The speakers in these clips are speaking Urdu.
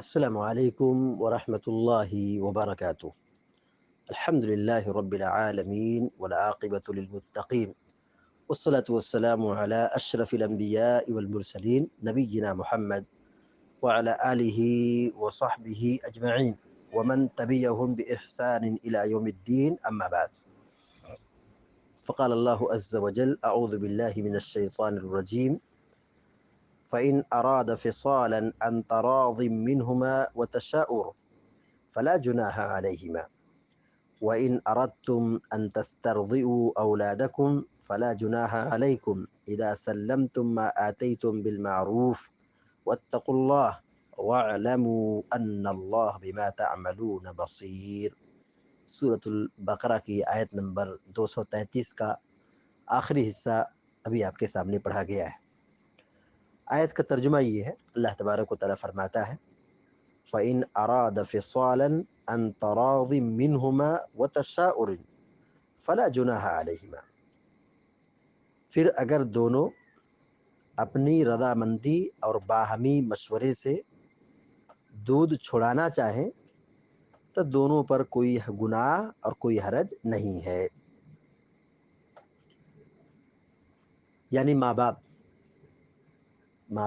السلام عليكم ورحمة الله وبركاته. الحمد لله رب العالمين والعاقبة للمتقين، والصلاة والسلام على أشرف الأنبياء والمرسلين نبينا محمد وعلى آله وصحبه أجمعين ومن تبعهم بإحسان إلى يوم الدين، أما بعد. فقال الله عز وجل: أعوذ بالله من الشيطان الرجيم. فإن أراد فصالا عن تراض منهما وتشاؤر فلا جناح عليهما، وإن أردتم أن تسترضئوا أولادكم فلا جناح عليكم إذا سلمتم ما آتيتم بالمعروف واتقوا الله واعلموا أن الله بما تعملون بصير. سورة البقرہ کی آیت نمبر 233 کا آخری حصہ ابھی آپ کے سامنے پڑھا گیا ہے۔ آیت کا ترجمہ یہ ہے، اللہ تبارک و تعالیٰ فرماتا ہے: فَإِنْ أَرَادَ فِصَالًا عَنْ تَرَاضٍ مِّنْهُمَا وَتَشَاؤُرٍ فَلَا جُنَاحَ عَلَيْهِمَا، پھر اگر دونوں اپنی رضامندی اور باہمی مشورے سے دودھ چھڑانا چاہیں تو دونوں پر کوئی گناہ اور کوئی حرج نہیں ہے۔ یعنی ماں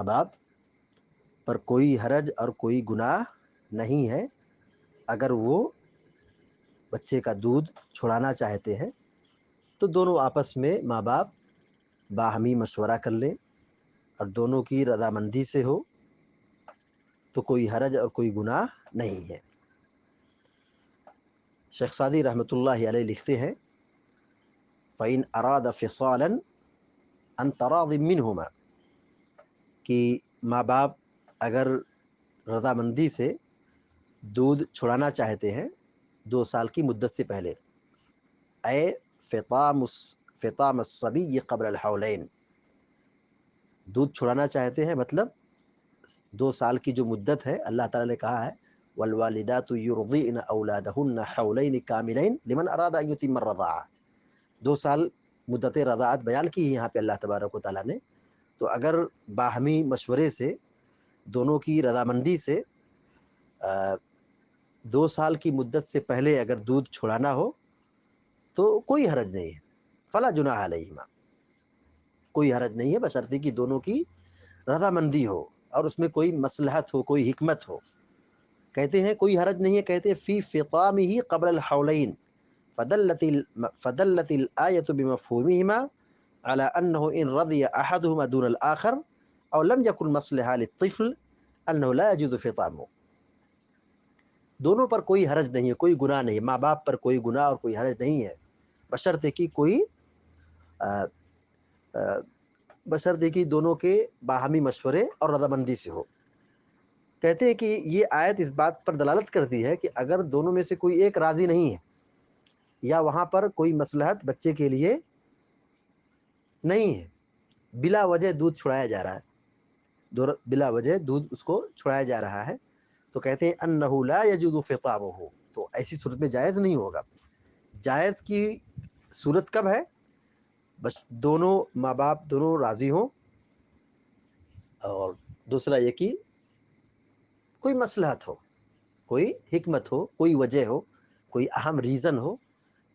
باپ پر کوئی حرج اور کوئی گناہ نہیں ہے اگر وہ بچے کا دودھ چھڑانا چاہتے ہیں تو دونوں آپس میں ماں باپ باہمی مشورہ کر لیں اور دونوں کی رضامندی سے ہو تو کوئی حرج اور کوئی گناہ نہیں ہے۔ شیخ سعدی رحمۃ اللہ علیہ لکھتے ہیں: فَإِنْ أَرَادَ فِصَالًا عَنْ تَرَاضٍ مِّنْهُمَا، کہ ماں باپ اگر رضامندی سے دودھ چھڑانا چاہتے ہیں 2 سال کی مدت سے پہلے، اے فطام الصبی قبل الحولین، دودھ چھڑانا چاہتے ہیں مطلب 2 سال کی جو مدت ہے، اللہ تعالیٰ نے کہا ہے والوالدات یرضعن اولادہن حولین کاملین لمن اراد ان یتم الرضاعہ، 2 سال مدت رضاعت بیان کی ہے یہاں پہ اللہ تبارک و تعالیٰ نے۔ تو اگر باہمی مشورے سے دونوں کی رضامندی سے 2 سال کی مدت سے پہلے اگر دودھ چھڑانا ہو تو کوئی حرج نہیں ہے، فلا جناح علیہما، کوئی حرج نہیں ہے بشرطے کہ دونوں کی رضامندی ہو اور اس میں کوئی مصلحت ہو، کوئی حکمت ہو۔ کہتے ہیں کوئی حرج نہیں ہے، کہتے ہیں فی فطامہ قبل الحولین فدلت الآیۃ بمفہومہما علی انہ ان رضی احدہما دون الآخر او لم یکن مصلحہ للطفل انہ لا یجوز فطامہ، دونوں پر کوئی حرج نہیں ہے، کوئی گناہ نہیں ہے، ماں باپ پر کوئی گناہ اور کوئی حرج نہیں ہے بشرطے کہ کوئی بشرطے کہ دونوں کے باہمی مشورے اور رضامندی سے ہو۔ کہتے ہیں کہ یہ آیت اس بات پر دلالت کرتی ہے کہ اگر دونوں میں سے کوئی ایک راضی نہیں ہے یا وہاں پر کوئی مصلحت بچے کے لیے نہیں ہے، بلا وجہ دودھ چھڑایا جا رہا ہے، بلا وجہ دودھ اس کو چھڑایا جا رہا ہے، تو کہتے ہیں انہ لا یجوز فطامہ، تو ایسی صورت میں جائز نہیں ہوگا۔ جائز کی صورت کب ہے؟ بس دونوں ماں باپ دونوں راضی ہوں، اور دوسرا یہ کہ کوئی مصلحت ہو، کوئی حکمت ہو، کوئی وجہ ہو، کوئی اہم ریزن ہو،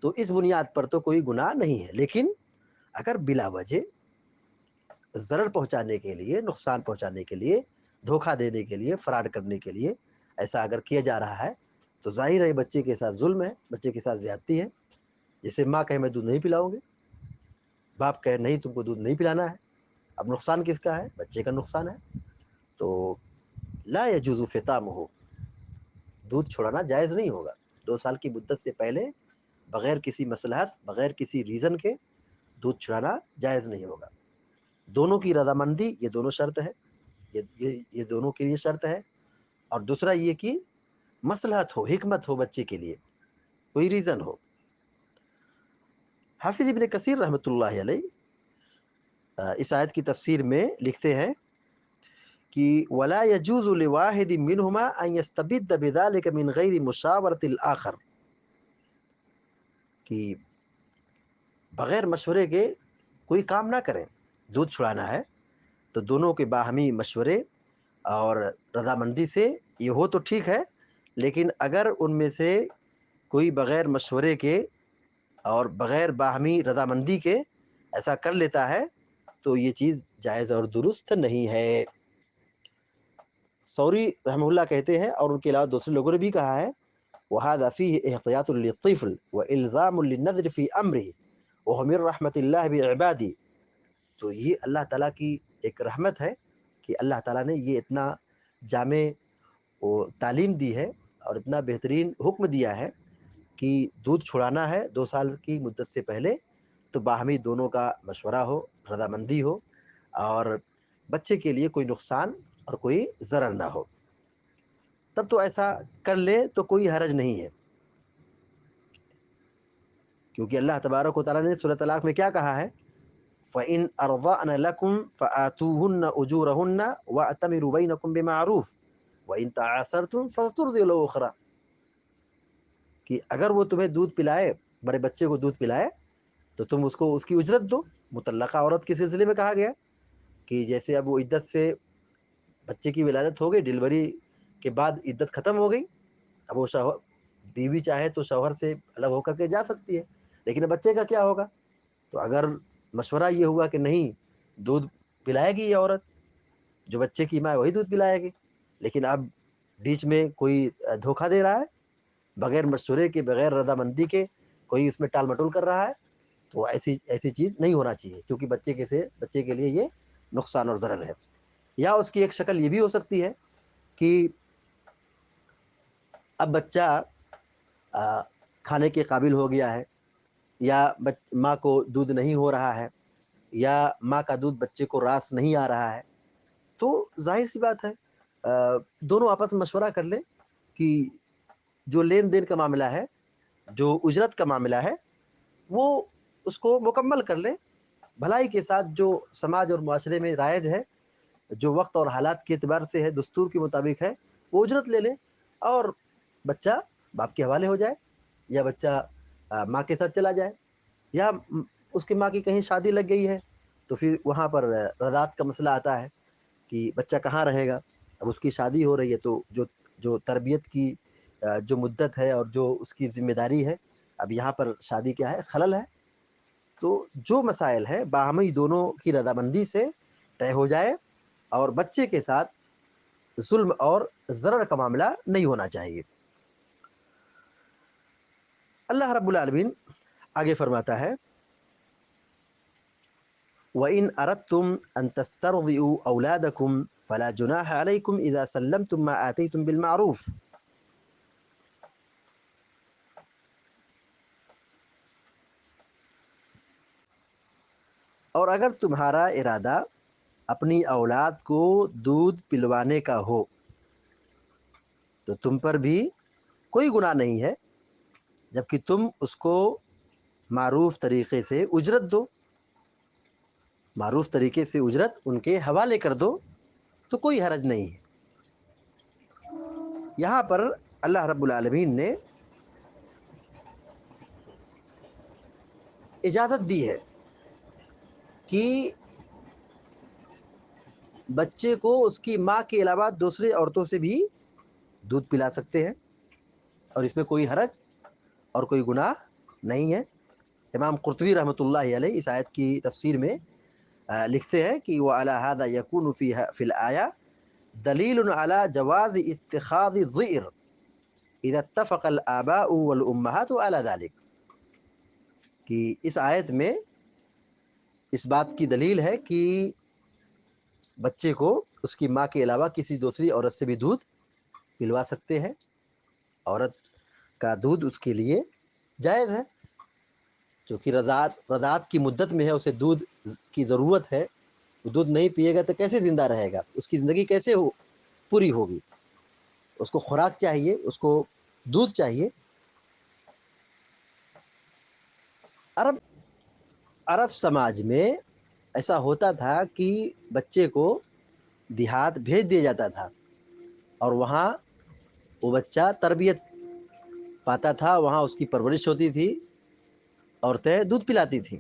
تو اس بنیاد پر تو کوئی گناہ نہیں ہے۔ لیکن اگر بلا وجہ ضرر پہنچانے کے لیے، نقصان پہنچانے کے لیے، دھوکہ دینے کے لیے، فراڈ کرنے کے لیے ایسا اگر کیا جا رہا ہے تو ظاہر ہے بچے کے ساتھ ظلم ہے، بچے کے ساتھ زیادتی ہے۔ جیسے ماں کہے میں دودھ نہیں پلاؤں گی، باپ کہے نہیں تم کو دودھ نہیں پلانا ہے، اب نقصان کس کا ہے؟ بچے کا نقصان ہے۔ تو لا یجوز فطامہ، دودھ چھڑانا جائز نہیں ہوگا 2 سال کی مدت سے پہلے، بغیر کسی مصلحت، بغیر کسی ریزن کے دودھ چھڑانا جائز نہیں ہوگا۔ دونوں کی رضامندی، یہ دونوں شرط ہے، یہ دونوں کے لیے شرط ہے، اور دوسرا یہ کہ مصلحت ہو، حکمت ہو بچے کے لیے، کوئی ریزن ہو۔ حافظ ابن کثیر رحمۃ اللہ علیہ اس آیت کی تفسیر میں لکھتے ہیں کہ ولا يجوز لواحد منهما ان يستبد بذلك من غیر مشاورۃ الآخر، کہ بغیر مشورے کے کوئی کام نہ کریں۔ دودھ چھڑانا ہے تو دونوں کے باہمی مشورے اور رضامندی سے یہ ہو تو ٹھیک ہے، لیکن اگر ان میں سے کوئی بغیر مشورے کے اور بغیر باہمی رضامندی کے ایسا کر لیتا ہے تو یہ چیز جائز اور درست نہیں ہے۔ ثوری رحمہ اللہ کہتے ہیں، اور ان کے علاوہ دوسرے لوگوں نے بھی کہا ہے، وَهَذَا فِيهِ احْتِيَاطٌ لِلطِّفْلِ وَإِلْزَامٌ لِلنَّذْرِ فِي أَمْرِهِ وَهُوَ مِن رَحْمَةِ اللَّهِ بِعِبَادِهِ۔ تو یہ اللہ تعالیٰ کی ایک رحمت ہے کہ اللہ تعالیٰ نے یہ اتنا جامع تعلیم دی ہے اور اتنا بہترین حکم دیا ہے کہ دودھ چھڑانا ہے 2 سال کی مدت سے پہلے تو باہمی دونوں کا مشورہ ہو، رضامندی ہو، اور بچے کے لیے کوئی نقصان اور کوئی ضرر نہ ہو، تب تو ایسا کر لے تو کوئی حرج نہیں ہے، کیونکہ اللہ تبارک و تعالیٰ نے سورۃ طلاق میں کیا کہا ہے؟ فَإِنْ أَرْضَعْنَ لَكُمْ فَآتُوهُنَّ أُجُورَهُنَّ وَأْتَمِرُوا بَيْنَكُمْ بِمَعْرُوفٍ وَإِنْ تَعَاسَرْتُمْ فَسَتُرْضِعُ لَهُ أُخْرَىٰ، کہ اگر وہ تمہیں دودھ پلائے، بڑے بچے کو دودھ پلائے، تو تم اس کو اس کی اجرت دو۔ مطلقہ عورت کے سلسلے میں کہا گیا کہ جیسے اب وہ عدت سے، بچے کی ولادت ہو گئی، ڈیلیوری کے بعد عدت ختم ہو گئی، اب وہ شوہر، بیوی چاہے تو شوہر سے الگ ہو کر کے جا سکتی ہے، لیکن بچے کا کیا ہوگا؟ تو اگر مشورہ یہ ہوا کہ نہیں، دودھ پلائے گی یہ عورت، جو بچے کی ماں ہے وہی دودھ پلائے گی، لیکن اب بیچ میں کوئی دھوکہ دے رہا ہے، بغیر مشورے کے، بغیر رضامندی کے کوئی اس میں ٹال مٹول کر رہا ہے، تو ایسی چیز نہیں ہونا چاہیے، کیونکہ بچے کے لیے یہ نقصان اور ضرر ہے۔ یا اس کی ایک شکل یہ بھی ہو سکتی ہے کہ اب بچہ کھانے کے قابل ہو گیا ہے، یا ماں کو دودھ نہیں ہو رہا ہے، یا ماں کا دودھ بچے کو راس نہیں آ رہا ہے، تو ظاہر سی بات ہے دونوں آپس میں مشورہ کر لیں کہ جو لین دین کا معاملہ ہے، جو اجرت کا معاملہ ہے، وہ اس کو مکمل کر لیں بھلائی کے ساتھ، جو سماج اور معاشرے میں رائج ہے، جو وقت اور حالات کے اعتبار سے ہے، دستور کے مطابق ہے، وہ اجرت لے لیں، اور بچہ باپ کے حوالے ہو جائے، یا بچہ ماں کے ساتھ چلا جائے، یا اس کی ماں کی کہیں شادی لگ گئی ہے تو پھر وہاں پر رضاعت کا مسئلہ آتا ہے کہ بچہ کہاں رہے گا۔ اب اس کی شادی ہو رہی ہے تو جو تربیت کی جو مدت ہے اور جو اس کی ذمہ داری ہے، اب یہاں پر شادی کیا ہے، خلل ہے۔ تو جو مسائل ہے باہمی دونوں کی رضامندی سے طے ہو جائے، اور بچے کے ساتھ ظلم اور ضرر کا معاملہ نہیں ہونا چاہیے۔ اللہ رب العالمین آگے فرماتا ہے، وَإِنْ أَرَدْتُمْ أَن تَسْتَرْضِعُوا أَوْلَادَكُمْ فَلَا جُنَاحَ عَلَيْكُمْ إِذَا سَلَّمْتُم مَّا آتَيْتُم بِالْمَعْرُوفِ۔ اور اگر تمہارا ارادہ اپنی اولاد کو دودھ پلوانے کا ہو تو تم پر بھی کوئی گناہ نہیں ہے، جبکہ تم اس کو معروف طریقے سے اجرت دو، معروف طریقے سے اجرت ان کے حوالے کر دو، تو کوئی حرج نہیں ہے۔ یہاں پر اللہ رب العالمین نے اجازت دی ہے کہ بچے کو اس کی ماں کے علاوہ دوسری عورتوں سے بھی دودھ پلا سکتے ہیں، اور اس میں کوئی حرج اور کوئی گناہ نہیں ہے۔ امام قرطبی رحمۃ اللہ علیہ اس آیت کی تفسیر میں لکھتے ہیں کہ وَعَلَى هَذَا يَكُونُ فِي الْآيَةِ دَلِيلٌ عَلَى جَوَازِ اتِّخَاذِ الظِّئْرِ إِذَا اتَّفَقَ الْآبَاءُ وَالْأُمَّهَاتُ عَلَى ذَلِكَ، کہ اس آیت میں اس بات کی دلیل ہے کہ بچے کو اس کی ماں کے علاوہ کسی دوسری عورت سے بھی دودھ پلوا سکتے ہیں، عورت کا دودھ اس کے لیے جائز ہے، کیونکہ رضاعت کی مدت میں ہے، اسے دودھ کی ضرورت ہے، وہ دودھ نہیں پیے گا تو کیسے زندہ رہے گا، اس کی زندگی کیسے پوری ہوگی، اس کو خوراک چاہیے، اس کو دودھ چاہیے۔ عرب سماج میں ایسا ہوتا تھا کہ بچے کو دیہات بھیج دیا جاتا تھا، اور وہاں وہ بچہ تربیت پاتا تھا، وہاں اس کی پرورش ہوتی تھی، عورتیں دودھ پلاتی تھیں۔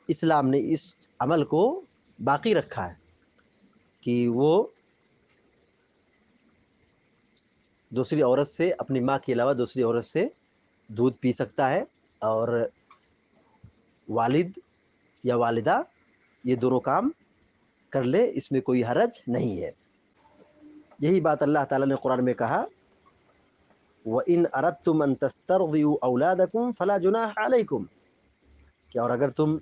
اسلام نے اس عمل کو باقی رکھا ہے کہ وہ دوسری عورت سے، اپنی ماں کے علاوہ دوسری عورت سے دودھ پی سکتا ہے، اور والد یا والدہ یہ دونوں کام کر لے، اس میں کوئی حرج نہیں ہے۔ یہی بات اللہ تعالیٰ نے قرآن میں کہا، وَإِنْ أَرَدْتُمْ أَن تَسْتَرْضِعُوا أَوْلَادَكُمْ فَلَا جُنَاحَ عَلَيْكُمْ، کہ اور اگر تم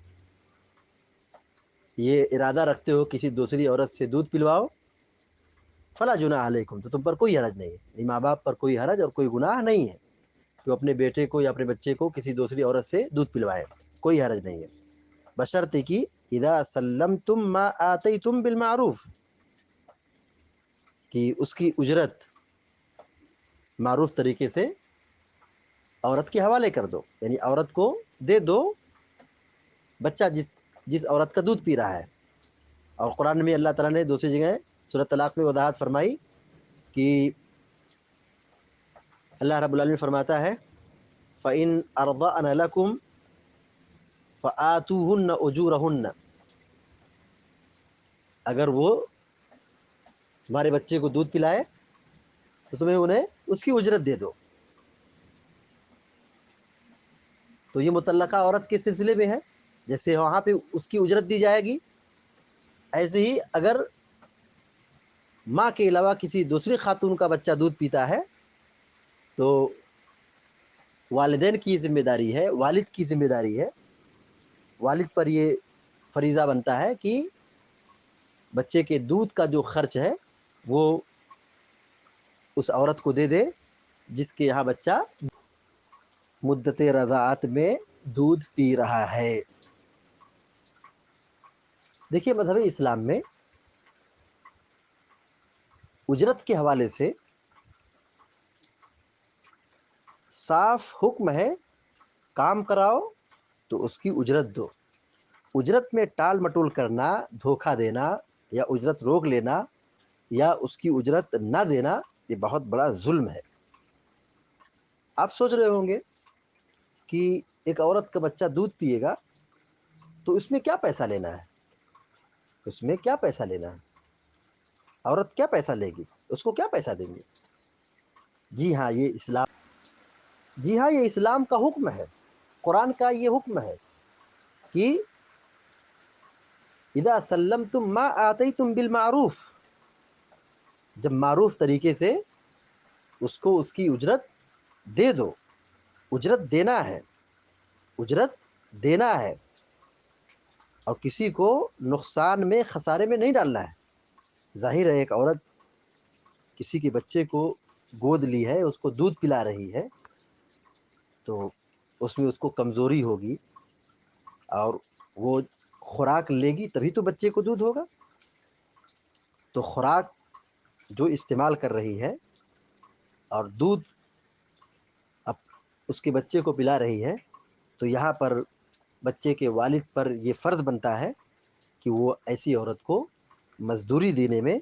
یہ ارادہ رکھتے ہو کسی دوسری عورت سے دودھ پلواؤ، فلا جناح علیکم، تو تم پر کوئی حرج نہیں ہے، ماں باپ پر کوئی حرج اور کوئی گناہ نہیں ہے کہ وہ اپنے بیٹے کو یا اپنے بچے کو کسی دوسری عورت سے دودھ پلوائے، کوئی حرج نہیں ہے، بشرطے کہ اذا سلمتم ما آتیتم بالمعروف، کہ اس کی اجرت معروف طریقے سے عورت کے حوالے کر دو، یعنی عورت کو دے دو بچہ جس عورت کا دودھ پی رہا ہے۔ اور قرآن میں اللہ تعالیٰ نے دوسری جگہ سورۃ طلاق میں وضاحت فرمائی کہ اللہ رب العالمین فرماتا ہے فَإِنْ أَرْضَعْنَ لَكُمْ فَآتُوهُنَّ أُجُورَهُنَّ، اگر وہ تمہارے بچے کو دودھ پلائے تو تمہیں انہیں اس کی اجرت دے دو۔ تو یہ مطلقہ عورت کے سلسلے میں ہے، جیسے وہاں پہ اس کی اجرت دی جائے گی، ایسے ہی اگر ماں کے علاوہ کسی دوسری خاتون کا بچہ دودھ پیتا ہے تو والدین کی ذمہ داری ہے، والد کی ذمہ داری ہے، والد پر یہ فریضہ بنتا ہے کہ بچے کے دودھ کا جو خرچ ہے وہ اس عورت کو دے دے جس کے یہاں بچہ مدت رضاعت میں دودھ پی رہا ہے۔ دیکھیے مذہب اسلام میں اجرت کے حوالے سے صاف حکم ہے، کام کراؤ تو اس کی اجرت دو۔ اجرت میں ٹال مٹول کرنا، دھوکہ دینا یا اجرت روک لینا یا اس کی اجرت نہ دینا، یہ بہت بڑا ظلم ہے۔ آپ سوچ رہے ہوں گے کہ ایک عورت کا بچہ دودھ پیے گا تو اس میں کیا پیسہ لینا ہے، اس میں کیا پیسہ لینا ہے، عورت کیا پیسہ لے گی، اس کو کیا پیسہ دیں گے؟ جی ہاں یہ اسلام کا حکم ہے، قرآن کا یہ حکم ہے کہ اذا سلمتم ما آتیتم بالمعروف، جب معروف طریقے سے اس کو اس کی اجرت دے دو، اجرت دینا ہے، اجرت دینا ہے، اور کسی کو نقصان میں خسارے میں نہیں ڈالنا ہے۔ ظاہر ہے ایک عورت کسی کے بچے کو گود لی ہے، اس کو دودھ پلا رہی ہے تو اس میں اس کو کمزوری ہوگی، اور وہ خوراک لے گی تبھی تو بچے کو دودھ ہوگا۔ تو خوراک جو استعمال کر رہی ہے اور دودھ اب اس کے بچے کو پلا رہی ہے، تو یہاں پر بچے کے والد پر یہ فرض بنتا ہے کہ وہ ایسی عورت کو مزدوری دینے میں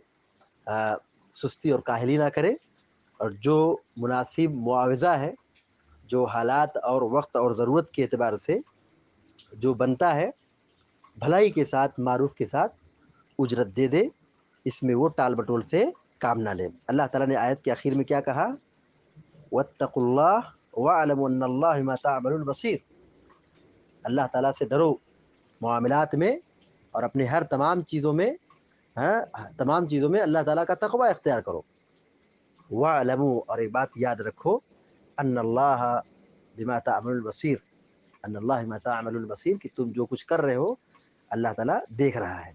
سستی اور کاہلی نہ کرے، اور جو مناسب معاوضہ ہے، جو حالات اور وقت اور ضرورت کے اعتبار سے جو بنتا ہے، بھلائی کے ساتھ، معروف کے ساتھ اجرت دے دے، اس میں وہ ٹال بٹول سے کام نہ لے۔ اللہ تعالیٰ نے آیت کے آخر میں کیا کہا؟ وَاتَّقُوا اللَّهَ وَاعْلَمُوا أَنَّ اللَّهَ بِمَا تَعْمَلُونَ بَصِيرٌ، اللہ تعالیٰ سے ڈرو معاملات میں اور اپنے ہر تمام چیزوں میں اللہ تعالیٰ کا تقوی اختیار کرو۔ وَاعْلَمُوا، اور ایک بات یاد رکھو، أَنَّ اللَّهَ بِمَا تَعْمَلُونَ بَصِيرٌ، أَنَّ اللَّهَ بِمَا تَعْمَلُونَ بَصِيرٌ، کہ تم جو کچھ کر رہے ہو اللہ تعالیٰ دیکھ رہا ہے،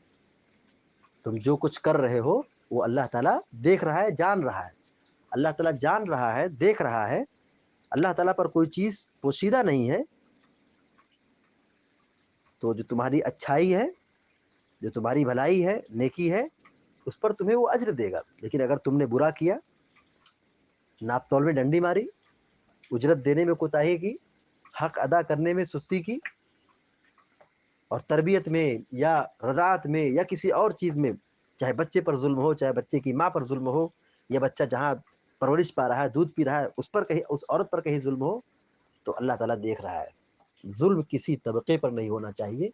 تم جو کچھ کر رہے ہو وہ اللہ تعالیٰ دیکھ رہا ہے، جان رہا ہے۔ اللہ تعالیٰ جان رہا ہے، دیکھ رہا ہے، اللہ تعالیٰ پر کوئی چیز پوشیدہ نہیں ہے۔ تو جو تمہاری اچھائی ہے، جو تمہاری بھلائی ہے، نیکی ہے، اس پر تمہیں وہ اجر دے گا۔ لیکن اگر تم نے برا کیا، ناپ تول میں ڈنڈی ماری، اجرت دینے میں کوتاہی کی، حق ادا کرنے میں سستی کی، اور تربیت میں یا رضاعت میں یا کسی اور چیز میں، چاہے بچے پر ظلم ہو، چاہے بچے کی ماں پر ظلم ہو، یا بچہ جہاں پرورش پا رہا ہے، دودھ پی رہا ہے، اس پر کہیں، اس عورت پر کہیں ظلم ہو، تو اللہ تعالیٰ دیکھ رہا ہے۔ ظلم کسی طبقے پر نہیں ہونا چاہیے،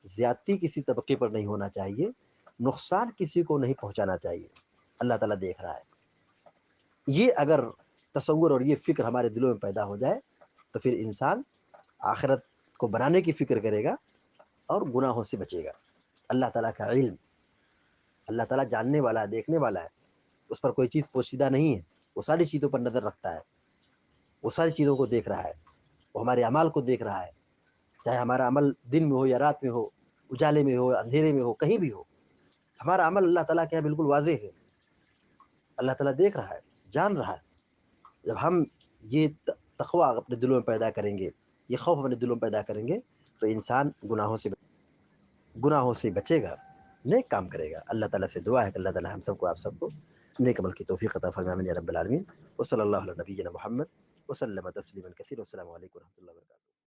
زیادتی کسی طبقے پر نہیں ہونا چاہیے، نقصان کسی کو نہیں پہنچانا چاہیے، اللہ تعالیٰ دیکھ رہا ہے. یہ اگر تصور اور یہ فکر ہمارے دلوں میں پیدا ہو جائے تو پھر انسان آخرت کو بنانے کی فکر کرے گا اور گناہوں سے بچے گا. اللہ تعالیٰ کا علم، اللہ تعالیٰ جاننے والا ہے، دیکھنے والا ہے، اس پر کوئی چیز پوشیدہ نہیں ہے. وہ ساری چیزوں پر نظر رکھتا ہے، وہ ساری چیزوں کو دیکھ رہا ہے، وہ ہمارے اعمال کو دیکھ رہا ہے، چاہے ہمارا عمل دن میں ہو یا رات میں ہو، اجالے میں ہو اندھیرے میں ہو، کہیں بھی ہو. ہمارا عمل اللہ تعالیٰ کے یہاں بالکل واضح ہے. اللہ تعالیٰ دیکھ رہا ہے، جان رہا ہے. جب ہم یہ تقوی اپنے دلوں میں پیدا کریں گے، یہ خوف اپنے دلوں میں پیدا کریں گے تو انسان گناہوں سے بچے گا، نیک کام کرے گا. اللہ تعالیٰ سے دعا ہے کہ اللہ تعالیٰ ہم سب کو، آپ سب کو نیک عمل کی توفیق عطا فرمائے، آمین یا رب العالمین. وصلی اللہ علی نبینا محمد وسلم تسلیما کثیرا. والسلام علیکم و رحمۃ اللہ وبرکاتہ.